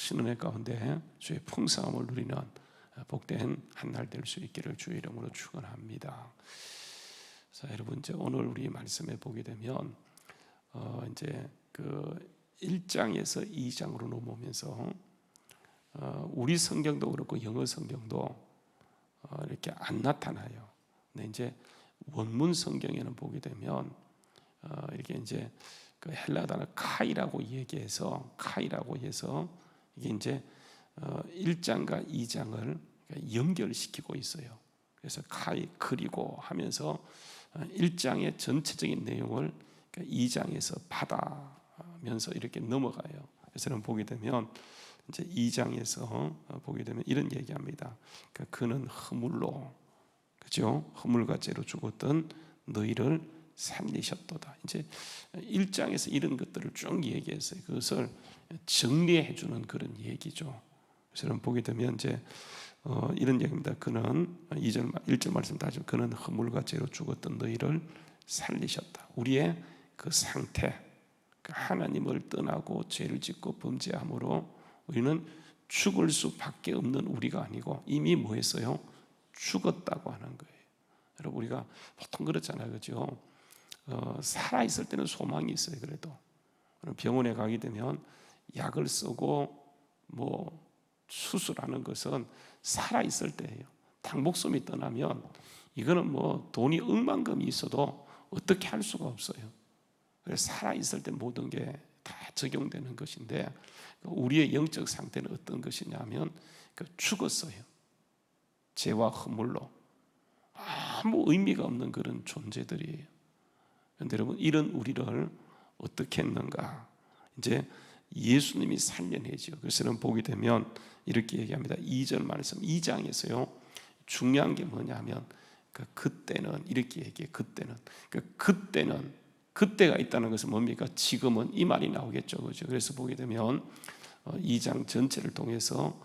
크신 은혜 가운데 주의 풍성함을 누리는 복된 한 날 될 수 있기를 주의 이름으로 축원합니다. 자, 여러분, 이제 오늘 우리 말씀에 보게 되면 이제 그 1장에서 2장으로 넘어오면서 우리 성경도 그렇고 영어 성경도 이렇게 안 나타나요. 근데 이제 원문 성경에는 보게 되면 이렇게 이제 그 헬라 단어 카이라고 해서 이게 이제 1장과 2장을 연결시키고 있어요. 그래서 카이 그리고 하면서 1장의 전체적인 내용을 2장에서 받아면서 이렇게 넘어가요. 그래서 보게 되면 이제 2장에서 보게 되면 이런 얘기합니다. 그는 허물로, 그죠? 허물과 죄로 죽었던 너희를 살리셨도다. 이제 1장에서 이런 것들을 쭉 얘기했어요. 그것을 정리해 주는 그런 얘기죠. 그래서 보게 되면 이제 이런 얘기입니다. 그는 1절 말씀 다시 그는 허물과 죄로 죽었던 너희를 살리셨다. 우리의 그 상태, 하나님을 떠나고 죄를 짓고 범죄함으로 우리는 죽을 수밖에 없는 우리가 아니고 이미 뭐 했어요? 죽었다고 하는 거예요. 여러분, 우리가 보통 그렇잖아요, 그렇죠? 살아있을 때는 소망이 있어요. 그래도 병원에 가게 되면 약을 쓰고 뭐 수술하는 것은 살아있을 때예요. 당목숨이 떠나면 이거는 뭐 돈이 억만금이 있어도 어떻게 할 수가 없어요. 그래서 살아있을 때 모든 게 다 적용되는 것인데, 우리의 영적 상태는 어떤 것이냐면 죽었어요. 죄와 허물로 아무 의미가 없는 그런 존재들이에요. 그런데 여러분, 이런 우리를 어떻게 했는가? 이제 예수님이 살려내죠. 그래서 여러분 보게 되면 이렇게 얘기합니다. 2절 말씀 2장에서요. 중요한 게 뭐냐면 그때는 이렇게 얘기해요. 그때는 그때가 있다는 것은 뭡니까? 지금은 이 말이 나오겠죠. 그렇죠? 그래서 보게 되면 2장 전체를 통해서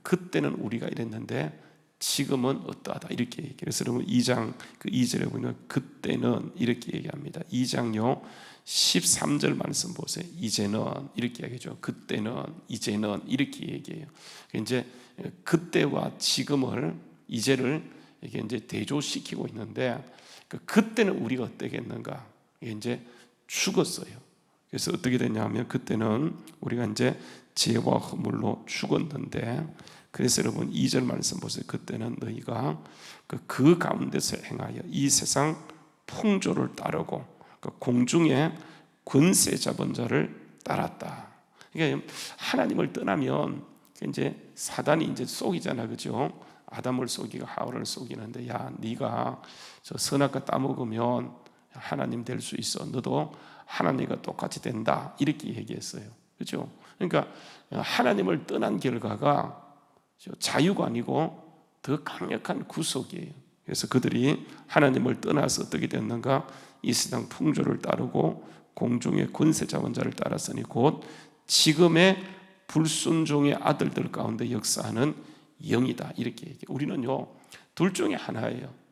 그때는 우리가 이랬는데 지금은 어떠하다 이렇게 얘기해요. 그래서 여러분 2장 그 2절에 보면 그때는 이렇게 얘기합니다. 2장요 13절 말씀 보세요. 이제는 이렇게 얘기하죠. 그때는 이제는 이렇게 얘기해요. 이제 그때와 지금을 이제를 이게 이제 대조시키고 있는데 그때는 우리가 어떻겠는가? 이게 이제 죽었어요. 그래서 어떻게 되냐면 그때는 우리가 이제 죄와 허물로 죽었는데, 그래서 여러분 2절 말씀 보세요. 그때는 너희가 그 가운데서 행하여 이 세상 풍조를 따르고 공중의 권세 잡은 자를 따랐다. 그러니까 하나님을 떠나면 이제 사단이 이제 속이잖아, 그죠? 아담을 속이고 하와를 속이는데, 야, 네가 저 선악과 따먹으면 하나님 될 수 있어. 너도 하나님과 똑같이 된다. 이렇게 얘기했어요. 그렇죠? 그러니까 하나님을 떠난 결과가 자유가 아니고 더 강력한 구속이에요. 그래서 그들이 하나님을 떠나서 어떻게 됐는가? 이 세상 풍조를 따르고 공중의 권세 잡은 자를 따랐으니 곧 지금의 불순종의 아들들 가운데 역사하는 영이다. 이렇게 얘기해요. 우리는요, 둘 중에 하나예요.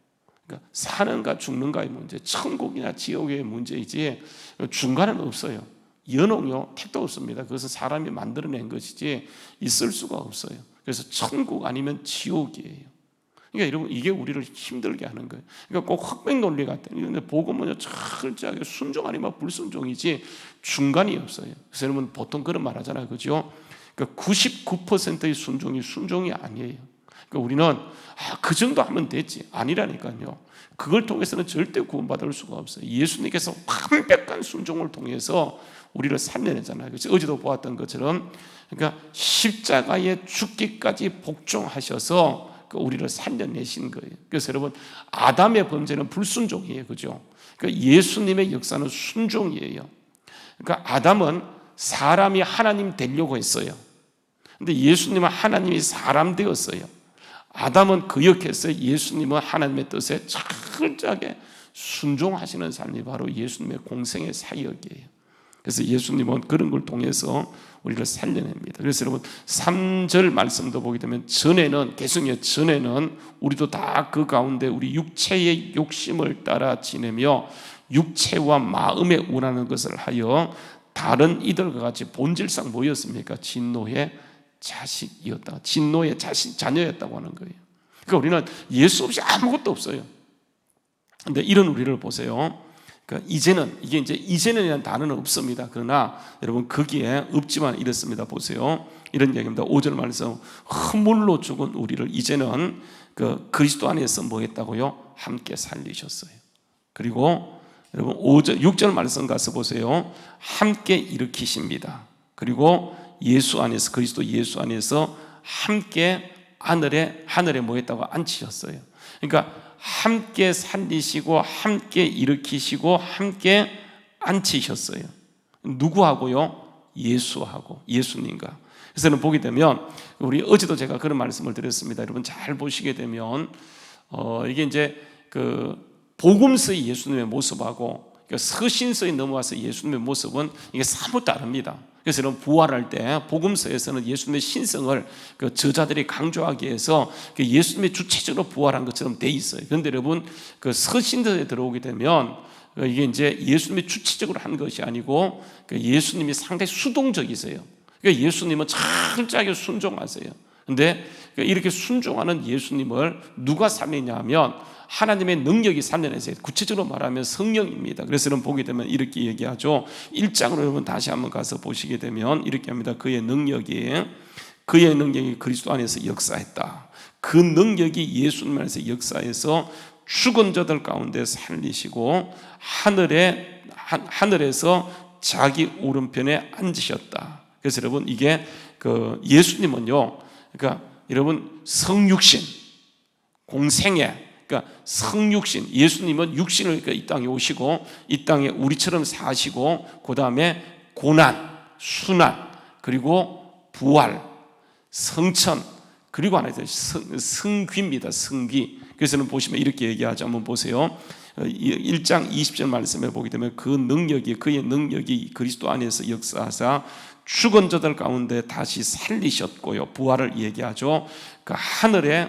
그러니까 사는가 죽는가의 문제, 천국이나 지옥의 문제이지 중간은 없어요. 연옥요, 택도 없습니다. 그것은 사람이 만들어낸 것이지 있을 수가 없어요. 그래서 천국 아니면 지옥이에요. 그러니까 여러분, 이게 우리를 힘들게 하는 거예요. 그러니까 꼭 흑백 논리 같아요. 그런데 복음은요, 철저하게 순종 아니면 불순종이지 중간이 없어요. 그래서 여러분 보통 그런 말 하잖아요, 그죠? 그러니까 99%의 순종이 아니에요. 그러니까 우리는 그 정도 하면 됐지, 아니라니까요. 그걸 통해서는 절대 구원받을 수가 없어요. 예수님께서 완벽한 순종을 통해서 우리를 살려내잖아요. 그래서 어제도 보았던 것처럼, 그러니까 십자가에 죽기까지 복종하셔서 우리를 살려내신 거예요. 그래서 여러분, 아담의 범죄는 불순종이에요, 그죠? 그러니까 예수님의 역사는 순종이에요. 그러니까 아담은 사람이 하나님 되려고 했어요. 근데 예수님은 하나님이 사람 되었어요. 아담은 거역했어요. 예수님은 하나님의 뜻에 철저하게 순종하시는 삶이 바로 예수님의 공생의 사역이에요. 그래서 예수님은 그런 걸 통해서 우리를 살려냅니다. 그래서 여러분 3절 말씀도 보게 되면 전에는 우리도 다 그 가운데 우리 육체의 욕심을 따라 지내며 육체와 마음에 원하는 것을 하여 다른 이들과 같이 본질상 뭐였습니까? 진노의 자식이었다. 진노의 자녀였다고 하는 거예요. 그러니까 우리는 예수 없이 아무것도 없어요. 근데 이런 우리를 보세요. 그러니까 이제는이라는 단어는 없습니다. 그러나 여러분 거기에 없지만 이렇습니다. 보세요. 이런 얘기입니다. 5절 말씀, 허물로 죽은 우리를 이제는 그리스도 안에서 뭐 했다고요? 함께 살리셨어요. 그리고 여러분 6절 말씀 가서 보세요. 함께 일으키십니다. 그리고 예수 안에서, 그리스도 예수 안에서 함께 하늘에 뭐 했다고 앉히셨어요. 그러니까 함께 살리시고 함께 일으키시고 함께 앉히셨어요. 누구하고요? 예수하고, 예수님과. 그래서 저는 보게 되면, 우리 어제도 제가 그런 말씀을 드렸습니다. 여러분 잘 보시게 되면 이게 이제 복음서의 예수님의 모습하고 서신서에 넘어와서 예수님의 모습은 이게 사뭇 다릅니다. 그래서 여러분 부활할 때 복음서에서는 예수님의 신성을 저자들이 강조하기 위해서 예수님의 주체적으로 부활한 것처럼 돼 있어요. 그런데 여러분 서신서에 들어오게 되면 이게 이제 예수님이 주체적으로 한 것이 아니고 예수님이 상당히 수동적이세요. 그러니까 예수님은 철저하게 순종하세요. 그런데 이렇게 순종하는 예수님을 누가 살리냐 하면 하나님의 능력이 살려내세요. 구체적으로 말하면 성령입니다. 그래서 여러분 보게 되면 이렇게 얘기하죠. 1장으로 여러분 다시 한번 가서 보시게 되면 이렇게 합니다. 그의 능력이 그리스도 안에서 역사했다. 그 능력이 예수님 안에서 역사해서 죽은 자들 가운데 살리시고 하늘에서 자기 오른편에 앉으셨다. 그래서 여러분 이게 예수님은요, 그러니까 여러분 성육신, 공생애, 그러니까 성육신, 예수님은 육신을 이 땅에 오시고 이 땅에 우리처럼 사시고 그 다음에 고난, 순환, 그리고 부활, 성천, 그리고 하나 있어요. 성귀입니다. 성귀. 그래서 보시면 이렇게 얘기하죠. 한번 보세요. 1장 20절 말씀에 보게 되면 그의 능력이 그리스도 안에서 역사하사 죽은 자들 가운데 다시 살리셨고요. 부활을 얘기하죠. 그 하늘에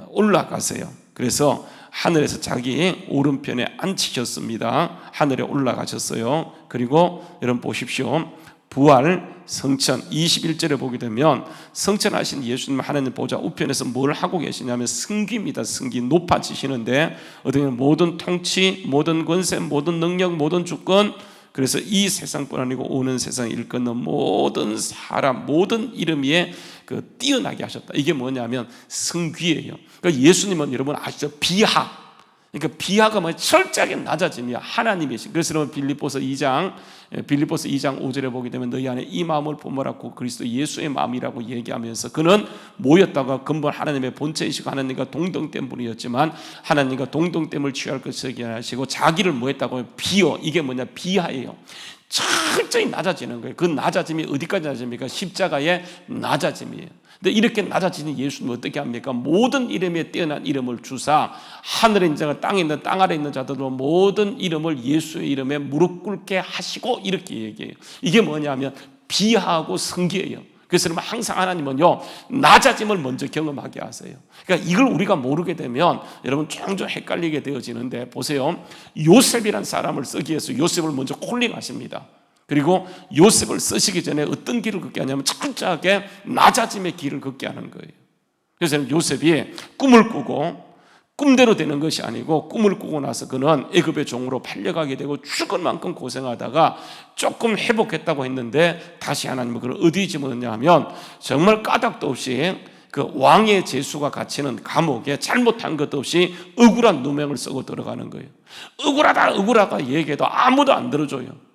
올라가세요. 그래서 하늘에서 자기 오른편에 앉히셨습니다. 하늘에 올라가셨어요. 그리고 여러분 보십시오. 부활, 성천, 21절에 보게 되면 성천하신 예수님 하나님 보좌 우편에서 뭘 하고 계시냐면 승기입니다. 승기, 높아지시는데 어떻게 모든 통치, 모든 권세, 모든 능력, 모든 주권, 그래서 이 세상뿐 아니고 오는 세상 일컫는 모든 사람, 모든 이름 위에 뛰어나게 하셨다. 이게 뭐냐면 승귀예요. 그러니까 예수님은 여러분 아시죠? 비하. 그러니까 비하가 뭐 철저하게 낮아짐이야. 하나님이신. 그래서 여러분 빌립보서 2장 5절에 보게 되면 너희 안에 이 마음을 품으라고 그리스도 예수의 마음이라고 얘기하면서 그는 모였다가 근본 하나님의 본체이시고 하나님과 동등된 분이었지만 하나님과 동등됨을 취할 것을 얘기하시고 자기를 뭐했다고 하면 비어. 이게 뭐냐? 비하예요. 철저히 낮아지는 거예요. 그 낮아짐이 어디까지 낮아집니까? 십자가의 낮아짐이에요. 근데 이렇게 낮아지는 예수님은 어떻게 합니까? 모든 이름에 뛰어난 이름을 주사 하늘에 있는 자가 땅에 있는 땅 아래 있는 자들로 모든 이름을 예수의 이름에 무릎 꿇게 하시고 이렇게 얘기해요. 이게 뭐냐면 비하하고 성기예요. 그래서 여러분 항상 하나님은요 낮아짐을 먼저 경험하게 하세요. 그러니까 이걸 우리가 모르게 되면 여러분 종종 헷갈리게 되어지는데 보세요. 요셉이란 사람을 쓰기 위해서 요셉을 먼저 콜링하십니다. 그리고 요셉을 쓰시기 전에 어떤 길을 걷게 하냐면 철저하게 낮아짐의 길을 걷게 하는 거예요. 그래서 요셉이 꿈을 꾸고 꿈대로 되는 것이 아니고 꿈을 꾸고 나서 그는 애굽의 종으로 팔려가게 되고 죽을 만큼 고생하다가 조금 회복했다고 했는데 다시 하나님은 그를 어디에 집어넣냐 하면 정말 까닭도 없이 그 왕의 제수가 갇히는 감옥에 잘못한 것도 없이 억울한 누명을 쓰고 들어가는 거예요. 억울하다 얘기해도 아무도 안 들어줘요.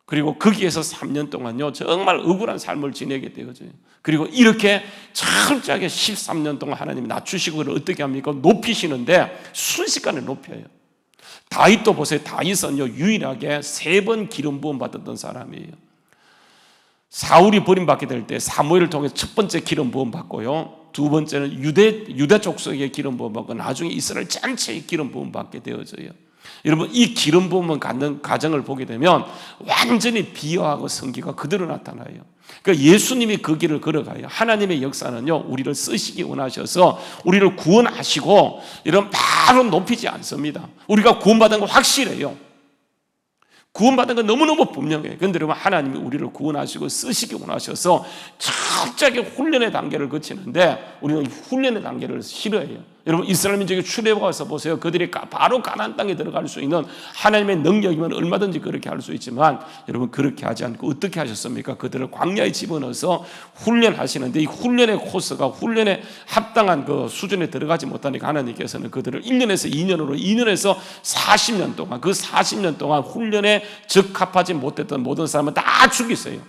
그리고 거기에서 3년 동안요 정말 억울한 삶을 지내게 되어져요. 그리고 이렇게 철저하게 13년 동안 하나님이 낮추시고 그를 어떻게 합니까? 높이시는데 순식간에 높여요. 다윗도 보세요. 다윗은요 유일하게 3번 기름 부음 받았던 사람이에요. 사울이 버림받게 될 때 사무엘을 통해서 첫 번째 기름 부음 받고요. 두 번째는 유대 족속의 기름 부음 받고 나중에 이스라엘 전체의 기름 부음 받게 되어져요. 여러분 이 기름 부음을 갖는 가정을 보게 되면 완전히 비하하고 성기가 그대로 나타나요. 그러니까 예수님이 그 길을 걸어가요. 하나님의 역사는요 우리를 쓰시기 원하셔서 우리를 구원하시고 여러분 바로 높이지 않습니다. 우리가 구원받은 건 확실해요. 구원받은 건 너무너무 분명해요. 그런데 여러분, 하나님이 우리를 구원하시고 쓰시기 원하셔서 철저하게 훈련의 단계를 거치는데 우리는 훈련의 단계를 싫어해요. 여러분, 이스라엘 민족이 출애굽해서 보세요. 그들이 바로 가나안 땅에 들어갈 수 있는 하나님의 능력이면 얼마든지 그렇게 할 수 있지만 여러분, 그렇게 하지 않고 어떻게 하셨습니까? 그들을 광야에 집어넣어서 훈련하시는데 이 훈련의 코스가 훈련에 합당한 그 수준에 들어가지 못하니까 하나님께서는 그들을 1년에서 2년으로 2년에서 40년 동안 그 40년 동안 훈련에 적합하지 못했던 모든 사람은 다 죽이세요.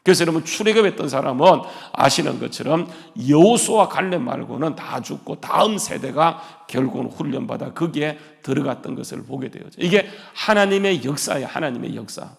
그래서 여러분, 출애굽했던 사람은 아시는 것처럼 여호수아 갈렙 말고는 다 죽고 다음 세대가 결국은 훈련받아 거기에 들어갔던 것을 보게 되어져. 이게 하나님의 역사예요. 하나님의 역사.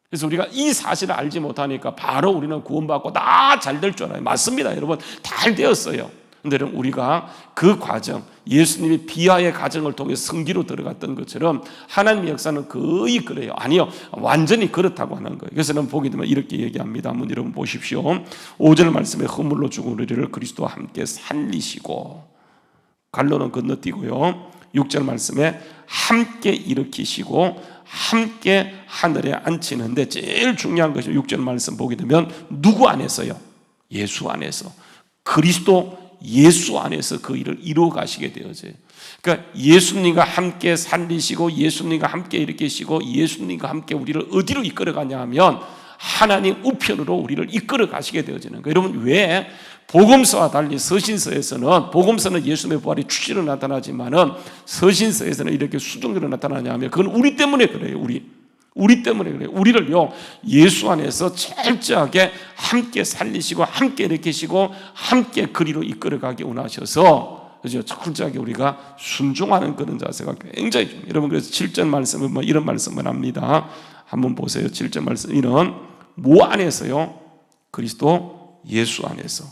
그래서 우리가 이 사실을 알지 못하니까 바로 우리는 구원받고 다 잘 될 줄 알아요. 맞습니다, 여러분. 잘 되었어요. 그런데 여러분, 우리가 그 과정, 예수님이 비하의 과정을 통해 성기로 들어갔던 것처럼 하나님의 역사는 거의 그래요. 아니요, 완전히 그렇다고 하는 거예요. 그래서 저는 보게 되면 이렇게 얘기합니다. 한번 여러분 보십시오. 5절 말씀에 허물로 죽은 우리를 그리스도와 함께 살리시고, 갈로는 건너뛰고요. 6절 말씀에 함께 일으키시고 함께 하늘에 앉히는데 제일 중요한 것이 6절 말씀 보게 되면 누구 안에서요? 예수 안에서, 그리스도 예수 안에서 그 일을 이루어 가시게 되어져요. 그러니까 예수님과 함께 살리시고 예수님과 함께 일으키시고 예수님과 함께 우리를 어디로 이끌어 가냐 하면 하나님 우편으로 우리를 이끌어 가시게 되어지는 거예요. 여러분, 왜 복음서와 달리 서신서에서는, 복음서는 예수님의 부활이 추시로 나타나지만은 서신서에서는 이렇게 수동적으로 나타나냐 하면 그건 우리 때문에 그래요. 우리 때문에 그래요. 우리를요, 예수 안에서 철저하게 함께 살리시고 함께 일으키시고 함께 그리로 이끌어가기 원하셔서, 그죠? 철저하게 우리가 순종하는 그런 자세가 굉장히 중요해요. 여러분, 그래서 7절 말씀은 뭐 이런 말씀을 합니다. 한번 보세요. 7절 말씀, 이는 뭐 안에서요? 그리스도 예수 안에서.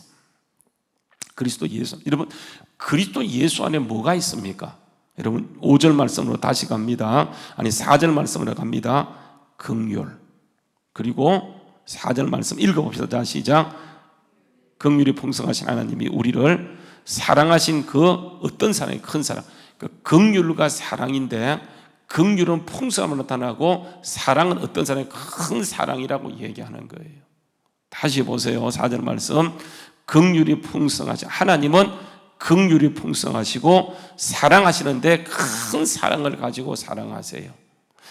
그리스도 예수. 여러분, 그리스도 예수 안에 뭐가 있습니까? 여러분, 5절 말씀으로 다시 갑니다. 아니, 4절 말씀으로 갑니다. 긍휼. 그리고 4절 말씀 읽어봅시다. 자, 시작. 긍휼이 풍성하신 하나님이 우리를 사랑하신 그 어떤 사랑이, 큰 사랑. 그 긍휼과 사랑인데, 긍휼은 풍성함으로 나타나고 사랑은 어떤 사랑이, 큰 사랑이라고 얘기하는 거예요. 다시 보세요. 4절 말씀. 긍휼이 풍성하신 하나님은 긍휼이 풍성하시고 사랑하시는데 큰 사랑을 가지고 사랑하세요.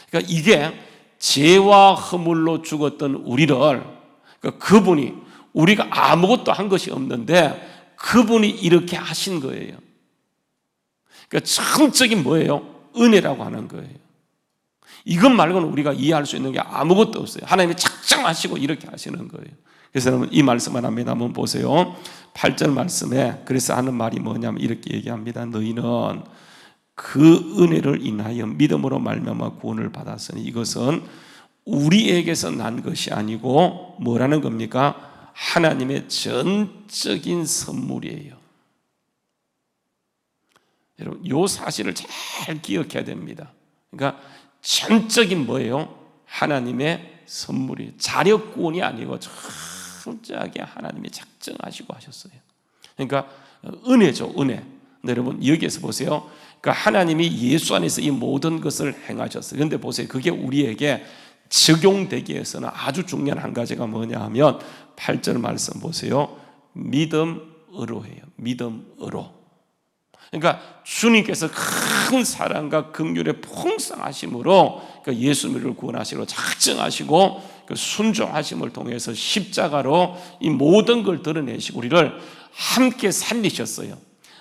그러니까 이게 죄와 허물로 죽었던 우리를, 그러니까 그분이, 우리가 아무것도 한 것이 없는데 그분이 이렇게 하신 거예요. 그러니까 전적인 뭐예요? 은혜라고 하는 거예요. 이것 말고는 우리가 이해할 수 있는 게 아무것도 없어요. 하나님이 작정하시고 이렇게 하시는 거예요. 그래서 여러분, 이 말씀을 합니다. 한번 보세요. 8절 말씀에 그래서 하는 말이 뭐냐면 이렇게 얘기합니다. 너희는 그 은혜를 인하여 믿음으로 말미암아 구원을 받았으니 이것은 우리에게서 난 것이 아니고 뭐라는 겁니까? 하나님의 전적인 선물이에요. 여러분, 이 사실을 잘 기억해야 됩니다. 그러니까 전적인 뭐예요? 하나님의 선물이, 자력 구원이 아니고 철저하게 하나님이 작정하시고 하셨어요. 그러니까 은혜죠, 은혜. 근데 여러분, 여기에서 보세요. 그러니까 하나님이 예수 안에서 이 모든 것을 행하셨어요. 그런데 보세요, 그게 우리에게 적용되기 위해서는 아주 중요한 한 가지가 뭐냐 하면 8절 말씀 보세요. 믿음으로 해요. 믿음으로. 그러니까 주님께서 큰 사랑과 긍휼의 풍성하심으로, 그러니까 예수님을 구원하시고 작정하시고 그 순종하심을 통해서 십자가로 이 모든 걸 드러내시고 우리를 함께 살리셨어요.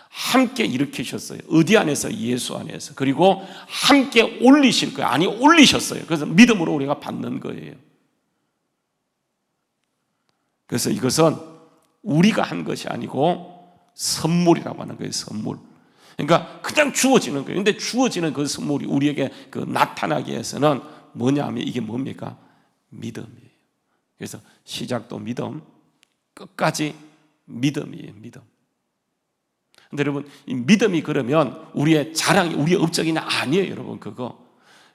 함께 일으키셨어요. 어디 안에서? 예수 안에서. 그리고 함께 올리실 거예요. 아니, 올리셨어요. 그래서 믿음으로 우리가 받는 거예요. 그래서 이것은 우리가 한 것이 아니고 선물이라고 하는 거예요. 선물. 그러니까 그냥 주어지는 거예요. 그런데 주어지는 그 선물이 우리에게 그 나타나기 위해서는 뭐냐 하면 이게 뭡니까? 믿음이에요. 그래서 시작도 믿음, 끝까지 믿음이에요. 믿음. 근데 여러분, 이 믿음이 그러면 우리의 자랑이, 우리의 업적이 아니에요. 여러분, 그거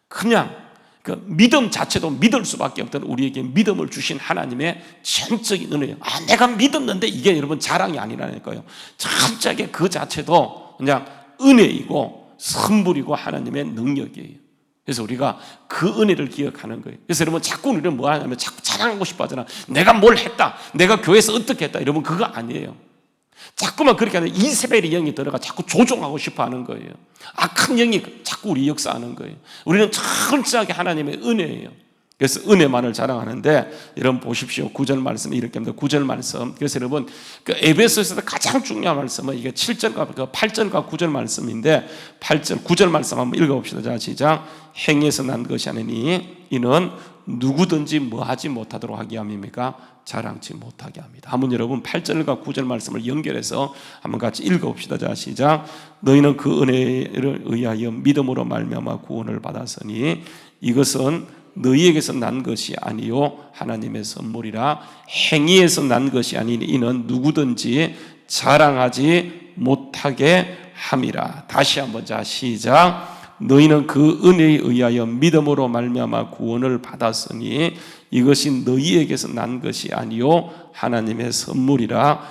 그냥 그 믿음 자체도 믿을 수밖에 없던 우리에게 믿음을 주신 하나님의 전적인 은혜예요. 내가 믿었는데 이게 여러분 자랑이 아니라니까요. 철저하게 그 자체도 그냥 은혜이고 선물이고 하나님의 능력이에요. 그래서 우리가 그 은혜를 기억하는 거예요. 그래서 여러분 자꾸 우리는 뭐 하냐면 자꾸 자랑하고 싶어 하잖아. 내가 뭘 했다, 내가 교회에서 어떻게 했다. 여러분 그거 아니에요. 자꾸만 그렇게 하는 이세벨의 영이 들어가 자꾸 조종하고 싶어 하는 거예요. 악한 영이 자꾸 우리 역사하는 거예요. 우리는 철저하게 하나님의 은혜예요. 그래서 은혜만을 자랑하는데, 여러분 보십시오. 9절 말씀이 이렇게 합니다. 9절 말씀. 그래서 여러분 그 에베소서에서 가장 중요한 말씀은 이게 7절과 8절과 9절 말씀인데, 8절 9절 말씀 한번 읽어봅시다. 자, 시작. 행위에서 난 것이 아니니 이는 누구든지 뭐하지 못하도록 하기 위함입니까? 자랑치 못하게 합니다. 한번 여러분 8절과 9절 말씀을 연결해서 한번 같이 읽어봅시다. 자, 시작. 너희는 그 은혜를 의하여 믿음으로 말미암아 구원을 받았으니 이것은 너희에게서 난 것이 아니요 하나님의 선물이라. 행위에서 난 것이 아니니 이는 누구든지 자랑하지 못하게 함이라. 다시 한번, 자, 시작. 너희는 그 은혜에 의하여 믿음으로 말미암아 구원을 받았으니 이것이 너희에게서 난 것이 아니요 하나님의 선물이라.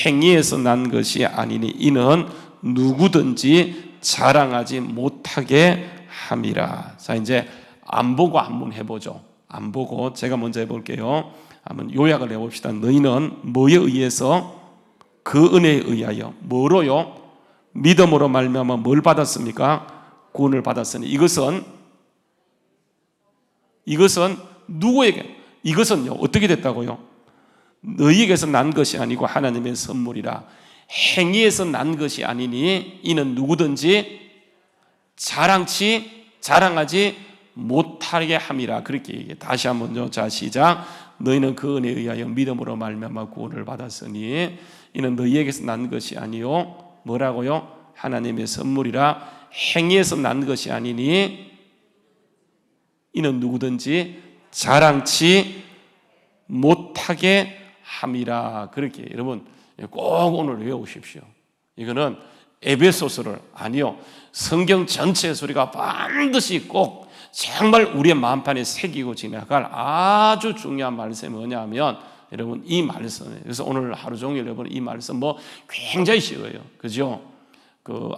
행위에서 난 것이 아니니 이는 누구든지 자랑하지 못하게 함이라. 자, 이제 안 보고 한번 해보죠. 안 보고 제가 먼저 해볼게요. 한번 요약을 해봅시다. 너희는 뭐에 의해서? 그 은혜에 의하여. 뭐로요? 믿음으로 말미암아 뭘 받았습니까? 구원을 받았으니 이것은 누구에게? 이것은요 어떻게 됐다고요? 너희에게서 난 것이 아니고 하나님의 선물이라. 행위에서 난 것이 아니니 이는 누구든지 자랑하지 못하게 함이라. 그렇게 얘기해. 다시 한번요. 자, 시작. 너희는 그 은혜에 의하여 믿음으로 말미암아 구원을 받았으니 이는 너희에게서 난 것이 아니요 뭐라고요? 하나님의 선물이라. 행위에서 난 것이 아니니 이는 누구든지 자랑치 못하게 함이라. 그렇게 여러분 꼭 오늘 외우십시오. 이거는 에베소서를 아니요 성경 전체의 소리가 반드시 꼭 정말 우리의 마음판에 새기고 지나갈 아주 중요한 말씀이 뭐냐면, 여러분 이 말씀이에요. 그래서 오늘 하루 종일 여러분 이 말씀 뭐 굉장히 쉬워요. 그죠?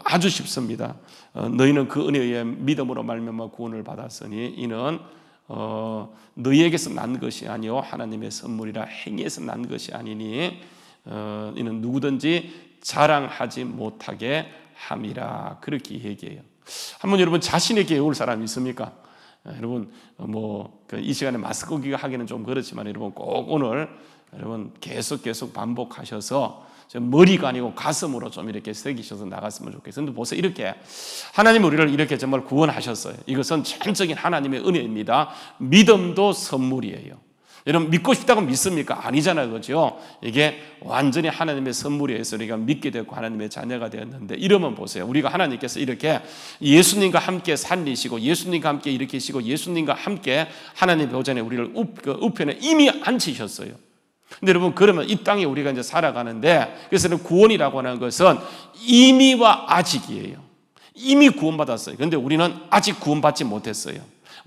아주 쉽습니다. 너희는 그 은혜에 의해 믿음으로 말미암아 구원을 받았으니 이는 너희에게서 난 것이 아니요 하나님의 선물이라. 행위에서 난 것이 아니니 이는 누구든지 자랑하지 못하게 함이라. 그렇게 얘기해요. 한번 여러분 자신에게 외울 사람이 있습니까? 여러분 이 시간에 마스크기가 하기는 좀 그렇지만 여러분 꼭 오늘 여러분 계속 반복하셔서 머리가 아니고 가슴으로 좀 이렇게 새기셔서 나갔으면 좋겠어요. 근데 보세요. 이렇게 하나님 우리를 이렇게 정말 구원하셨어요. 이것은 전적인 하나님의 은혜입니다. 믿음도 선물이에요. 여러분 믿고 싶다고 믿습니까? 아니잖아요. 그렇죠? 이게 완전히 하나님의 선물에 서 우리가 믿게 되고 하나님의 자녀가 되었는데, 이러면 보세요. 우리가 하나님께서 이렇게 예수님과 함께 살리시고 예수님과 함께 일으키시고 예수님과 함께 하나님의 보좌에 우리를 우편에 이미 앉히셨어요. 근데 여러분 그러면 이 땅에 우리가 이제 살아가는데, 그래서 구원이라고 하는 것은 이미와 아직이에요. 이미 구원받았어요. 그런데 우리는 아직 구원받지 못했어요.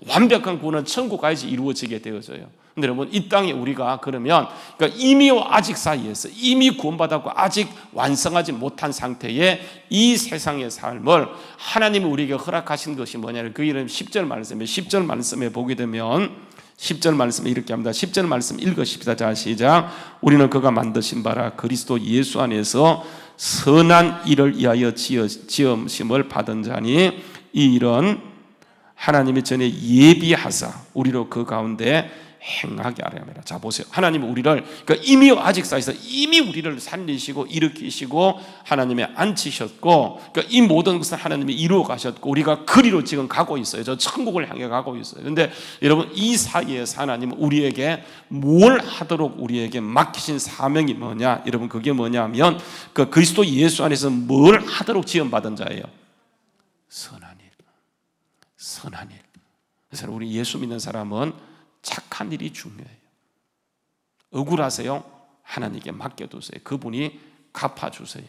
완벽한 구원은 천국 가야지 이루어지게 되어져요. 근데 여러분 이 땅에 우리가 그러면 그러니까 이미와 아직 사이에서 이미 구원받았고 아직 완성하지 못한 상태의 이 세상의 삶을 하나님이 우리에게 허락하신 것이 뭐냐면 그 이름 10절 말씀에 10절 말씀에 보게 되면 10절 말씀에 이렇게 합니다. 10절 말씀 읽으십시다. 자, 시작. 우리는 그가 만드신 바라 그리스도 예수 안에서 선한 일을 위하여 지음심을 받은 자니 이 일은 하나님이 전에 예비하사 우리로 그 가운데 행하게 하려 합니다. 자, 보세요. 하나님은 우리를 그러니까 이미 아직 사이에서 이미 우리를 살리시고 일으키시고 하나님의 앉히셨고, 그러니까 이 모든 것을 하나님이 이루어 가셨고 우리가 그리로 지금 가고 있어요. 저 천국을 향해 가고 있어요. 그런데 여러분 이 사이에서 하나님은 우리에게 뭘 하도록 우리에게 맡기신 사명이 뭐냐? 여러분 그게 뭐냐면 그 그리스도 예수 안에서 뭘 하도록 지원받은 자예요. 선한 일. 선한 일. 그래서 우리 예수 믿는 사람은 착한 일이 중요해요. 억울하세요? 하나님께 맡겨두세요. 그분이 갚아주세요.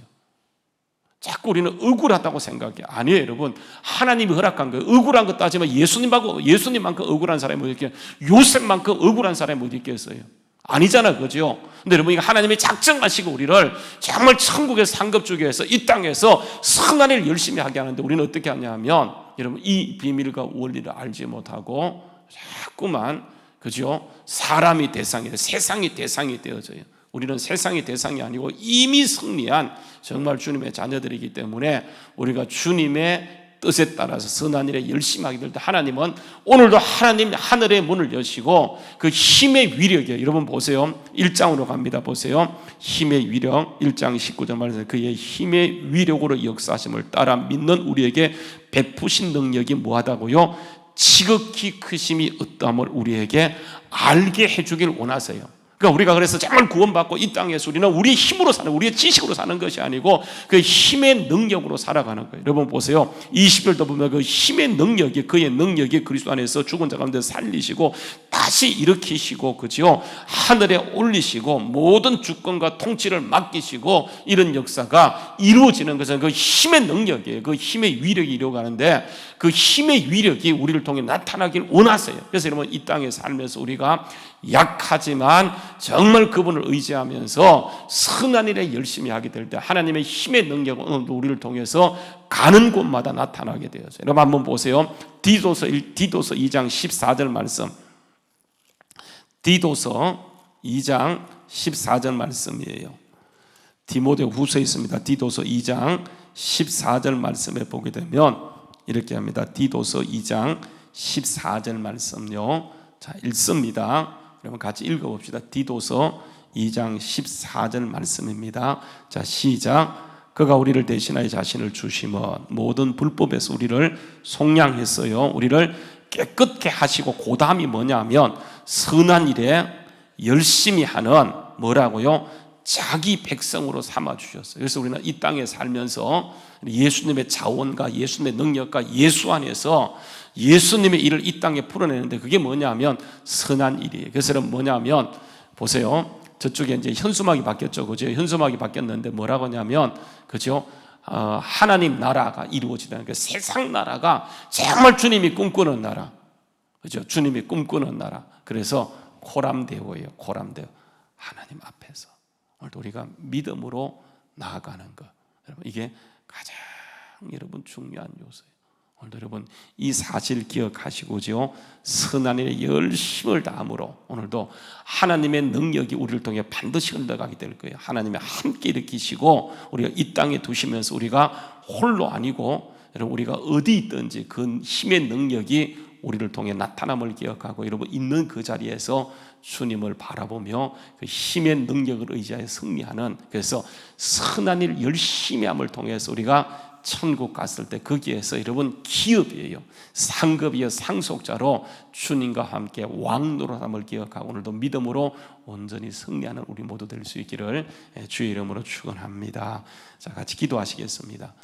자꾸 우리는 억울하다고 생각해요. 아니에요, 여러분. 하나님이 허락한 거예요. 억울한 것 따지면 예수님만큼 억울한 사람이 어디 있겠어요? 요셉만큼 억울한 사람이 어디 있겠어요? 아니잖아요, 그죠? 근데 여러분, 이거 하나님이 작정하시고 우리를 정말 천국의 상급 주기 위해서 이 땅에서 선한 일 열심히 하게 하는데 우리는 어떻게 하냐 하면 여러분 이 비밀과 원리를 알지 못하고 자꾸만 그죠? 사람이 대상이 돼, 세상이 대상이 되어져요. 우리는 세상이 대상이 아니고 이미 승리한 정말 주님의 자녀들이기 때문에 우리가 주님의 뜻에 따라서 선한 일에 열심히 하게 될 때 하나님은 오늘도 하나님 하늘의 문을 여시고 그 힘의 위력이에요. 여러분 보세요. 1장으로 갑니다. 보세요. 힘의 위력 1장 19절 말에서 그의 힘의 위력으로 역사하심을 따라 믿는 우리에게 베푸신 능력이 뭐하다고요? 지극히 크심이 어떠함을 우리에게 알게 해주길 원하세요. 그러니까 우리가 그래서 정말 구원받고 이 땅에서 우리는 우리의 힘으로 사는, 우리의 지식으로 사는 것이 아니고 그 힘의 능력으로 살아가는 거예요. 여러분 보세요. 20절도 보면 그 힘의 능력이, 그의 능력이 그리스도 안에서 죽은 자 가운데 살리시고 다시 일으키시고 그죠? 하늘에 올리시고 모든 주권과 통치를 맡기시고 이런 역사가 이루어지는 것은 그 힘의 능력이에요. 그 힘의 위력이 이루어가는데 그 힘의 위력이 우리를 통해 나타나길 원하세요. 그래서 여러분 이 땅에 살면서 우리가 약하지만 정말 그분을 의지하면서 선한 일에 열심히 하게 될 때 하나님의 힘의 능력은 오늘도 우리를 통해서 가는 곳마다 나타나게 되어서 여러분 한번 보세요. 디도서 2장 14절 말씀, 디도서 2장 14절 말씀이에요. 디모데 후서에 있습니다. 디도서 2장 14절 말씀에 보게 되면 이렇게 합니다. 디도서 2장 14절 말씀요. 자, 읽습니다. 그러면 같이 읽어봅시다. 디도서 2장 14절 말씀입니다. 자, 시작. 그가 우리를 대신하여 자신을 주심은 모든 불법에서 우리를 속량했어요. 우리를 깨끗게 하시고 그 다음이 뭐냐면 선한 일에 열심히 하는 뭐라고요? 자기 백성으로 삼아주셨어요. 그래서 우리는 이 땅에 살면서 예수님의 자원과 예수님의 능력과 예수 안에서 예수님의 일을 이 땅에 풀어내는데 그게 뭐냐면 선한 일이에요. 그래서 뭐냐면 보세요. 저쪽에 이제 현수막이 바뀌었죠. 그죠? 현수막이 바뀌었는데 뭐라고 하냐면 그죠? 하나님 나라가 이루어지다는 그 세상 나라가 정말 주님이 꿈꾸는 나라. 그죠? 주님이 꿈꾸는 나라. 그래서 코람데오예요. 코람데오. 하나님 앞에서 오늘도 우리가 믿음으로 나아가는 것. 여러분 이게 가장 여러분 중요한 요소예요. 오늘도 여러분 이 사실 기억하시고죠. 선한 일에 열심을 다함으로 오늘도 하나님의 능력이 우리를 통해 반드시 흘러가게 될 거예요. 하나님이 함께 일으키시고 우리가 이 땅에 두시면서 우리가 홀로 아니고 여러분 우리가 어디 있든지 그 힘의 능력이 우리를 통해 나타남을 기억하고 여러분 있는 그 자리에서 주님을 바라보며 그 힘의 능력을 의지하여 승리하는, 그래서 선한 일 열심히 함을 통해서 우리가 천국 갔을 때 거기에서 여러분 기업이에요. 상급이요 상속자로 주님과 함께 왕노릇함을 기억하고 오늘도 믿음으로 온전히 승리하는 우리 모두 될 수 있기를 주의 이름으로 축원합니다. 자, 같이 기도하시겠습니다.